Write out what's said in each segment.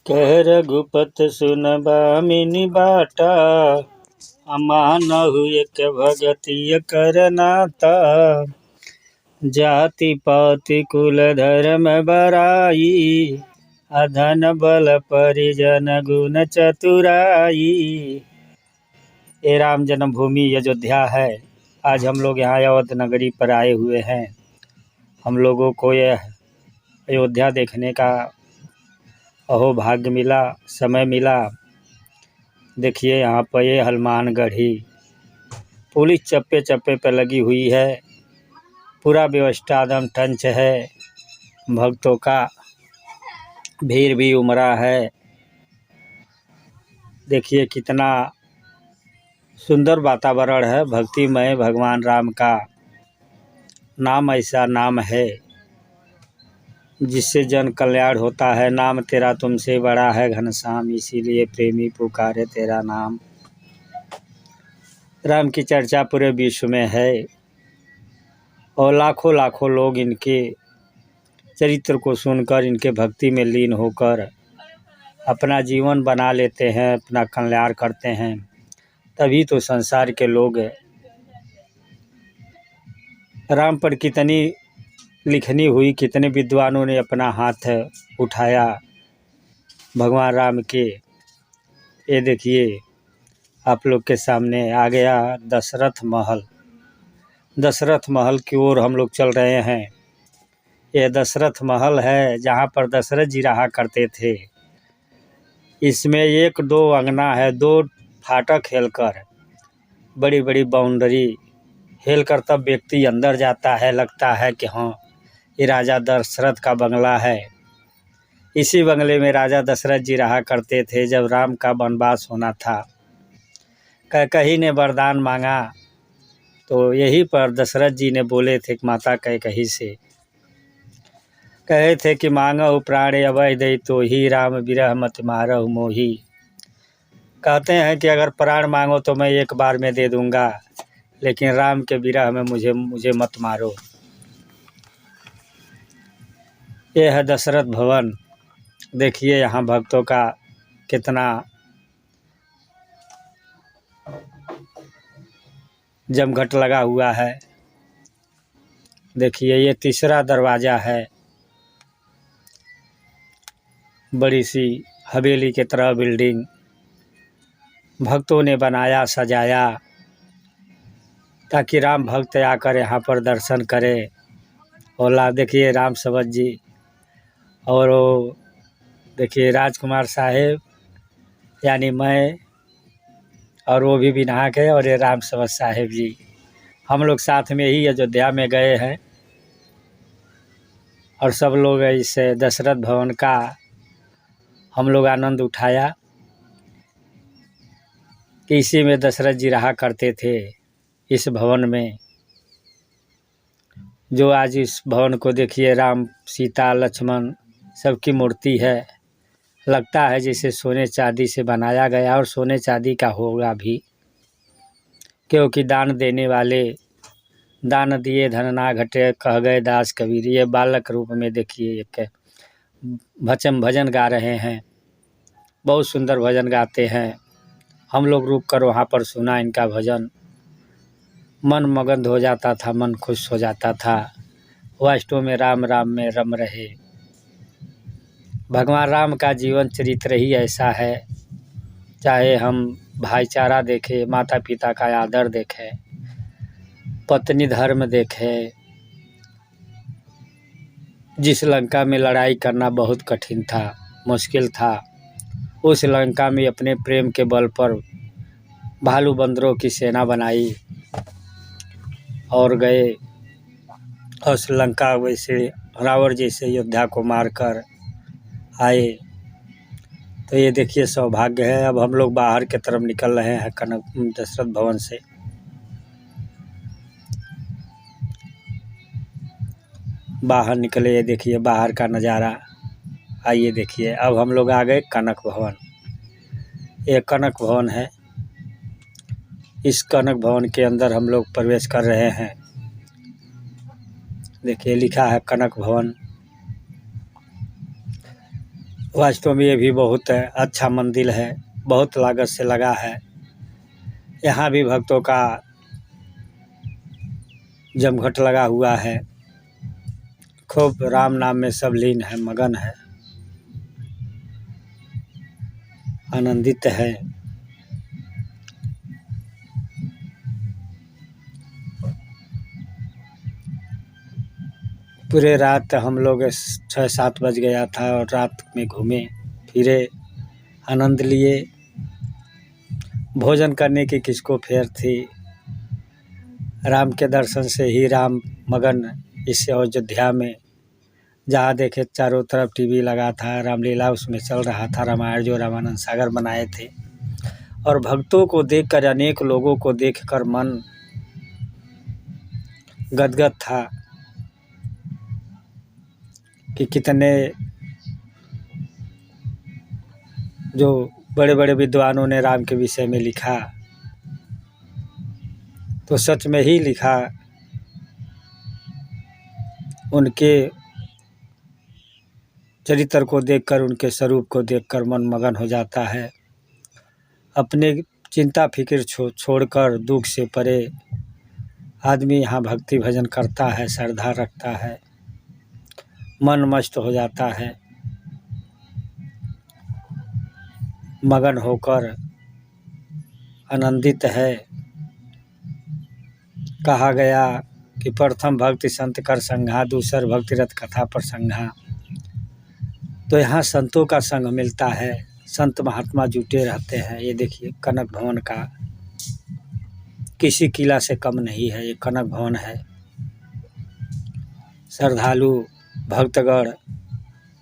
कह रघुपत सुन बामिनी बाटा, अमानहु एक भगतिय करनाता। जाति पाति कुल धर्म बराई, अधन बल परिजन गुण चतुराई। ये राम जन्मभूमि अयोध्या है। आज हम लोग यहाँ अवध नगरी पर आए हुए हैं। हम लोगों को यह अयोध्या देखने का अहो भाग्य मिला, समय मिला। देखिए यहाँ पर ये हनुमान गढ़ी पुलिस चप्पे चप्पे पर लगी हुई है। पूरा व्यवस्था एकदम टंच है। भक्तों का भीड़ भी उमड़ा है। देखिए कितना सुंदर वातावरण है। भक्तिमय भगवान राम का नाम ऐसा नाम है जिससे जन कल्याण होता है। नाम तेरा तुमसे बड़ा है घनश्याम, इसीलिए प्रेमी पुकारे तेरा नाम। राम की चर्चा पूरे विश्व में है और लाखों लाखों लोग इनके चरित्र को सुनकर, इनके भक्ति में लीन होकर अपना जीवन बना लेते हैं, अपना कल्याण करते हैं। तभी तो संसार के लोग राम पर कितनी लिखनी हुई, कितने विद्वानों ने अपना हाथ उठाया भगवान राम के। ये देखिए आप लोग के सामने आ गया दशरथ महल। दशरथ महल की ओर हम लोग चल रहे हैं। यह दशरथ महल है जहाँ पर दशरथ जी रहा करते थे। इसमें एक दो अंगना है, दो फाटक हेलकर, बड़ी बड़ी बाउंड्री हेलकर तब व्यक्ति अंदर जाता है। लगता है कि हाँ ये राजा दशरथ का बंगला है। इसी बंगले में राजा दशरथ जी रहा करते थे जब राम का वनवास होना था। कैकही ने वरदान मांगा तो यहीं पर दशरथ जी ने बोले थे कि माता कैकही से कहे थे कि मांगहु प्राण अभय दई तो ही, राम विरह मत मारहु मोही। कहते हैं कि अगर प्राण मांगो तो मैं एक बार में दे दूंगा, लेकिन राम के विरह में मुझे मत मारो। ये है दशरथ भवन। देखिए यहाँ भक्तों का कितना जमघट लगा हुआ है। देखिए ये तीसरा दरवाज़ा है। बड़ी सी हवेली की तरह बिल्डिंग भक्तों ने बनाया, सजाया, ताकि राम भक्त आकर यहाँ पर दर्शन करें। और देखिए राम सबद जी और वो देखिए राजकुमार साहेब यानी मैं, और वो भी नहा के, और ये राम सबद साहेब जी, हम लोग साथ में ही अयोध्या में गए हैं। और सब लोग इस दशरथ भवन का हम लोग आनंद उठाया कि इसी में दशरथ जी रहा करते थे, इस भवन में। जो आज इस भवन को देखिए राम सीता लक्ष्मण सबकी मूर्ति है। लगता है जैसे सोने चांदी से बनाया गया, और सोने चांदी का होगा भी, क्योंकि दान देने वाले दान दिए धन ना घटे, कह गए दास कबीर। ये बालक रूप में देखिए एक भजन गा रहे हैं। बहुत सुंदर भजन गाते हैं। हम लोग रुक कर वहाँ पर सुना इनका भजन। मन मगन हो जाता था, मन खुश हो जाता था। वास्तव में राम राम में रम रहे। भगवान राम का जीवन चरित्र ही ऐसा है। चाहे हम भाईचारा देखें, माता पिता का आदर देखें, पत्नी धर्म देखें। जिस लंका में लड़ाई करना बहुत कठिन था, मुश्किल था, उस लंका में अपने प्रेम के बल पर भालू बंदरों की सेना बनाई और गए। और श्रीलंका वैसे रावण जैसे योद्धा को मारकर आए। तो ये देखिए सौभाग्य है। अब हम लोग बाहर की तरफ निकल रहे हैं दशरथ भवन से। बाहर निकले, ये देखिए बाहर का नज़ारा। आइए देखिए अब हम लोग आ गए कनक भवन। ये कनक भवन है। इस कनक भवन के अंदर हम लोग प्रवेश कर रहे हैं। देखिए लिखा है कनक भवन। वास्तव में ये भी बहुत अच्छा मंदिर है, बहुत लागत से लगा है। यहाँ भी भक्तों का जमघट लगा हुआ है, खूब राम नाम में सब लीन है, मगन है, आनंदित है। पूरे रात हम लोग 6-7 बज गया था और रात में घूमे फिरे, आनंद लिए। भोजन करने की किसको फेर थी, राम के दर्शन से ही राम मगन इस अयोध्या में। जहाँ देखे चारों तरफ टीवी लगा था, रामलीला उसमें चल रहा था, रामायण जो रामानंद सागर बनाए थे। और भक्तों को देखकर, अनेक लोगों को देखकर मन गदगद था कि कितने जो बड़े बड़े विद्वानों ने राम के विषय में लिखा, तो सच में ही लिखा। उनके चरित्र को देखकर, उनके स्वरूप को देखकर मन मगन हो जाता है। अपने चिंता फिक्र छोड़कर दुख से परे आदमी यहाँ भक्ति भजन करता है, श्रद्धा रखता है, मन मस्त हो जाता है। मगन होकर आनंदित है। कहा गया कि प्रथम भक्ति संत कर संघा, दूसर भक्ति रथ कथा प्रसंगा। तो यहाँ संतों का संग मिलता है, संत महात्मा जुटे रहते हैं। ये देखिए कनक भवन का किसी किला से कम नहीं है, ये कनक भवन है। श्रद्धालु भक्तगण,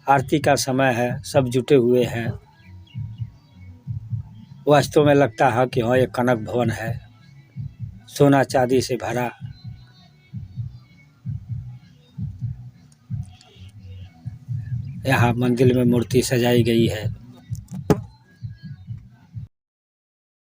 आरती का समय है, सब जुटे हुए हैं। वास्तव में लगता है कि हाँ, ये कनक भवन है, सोना चांदी से भरा। यहाँ मंदिर में मूर्ति सजाई गई है।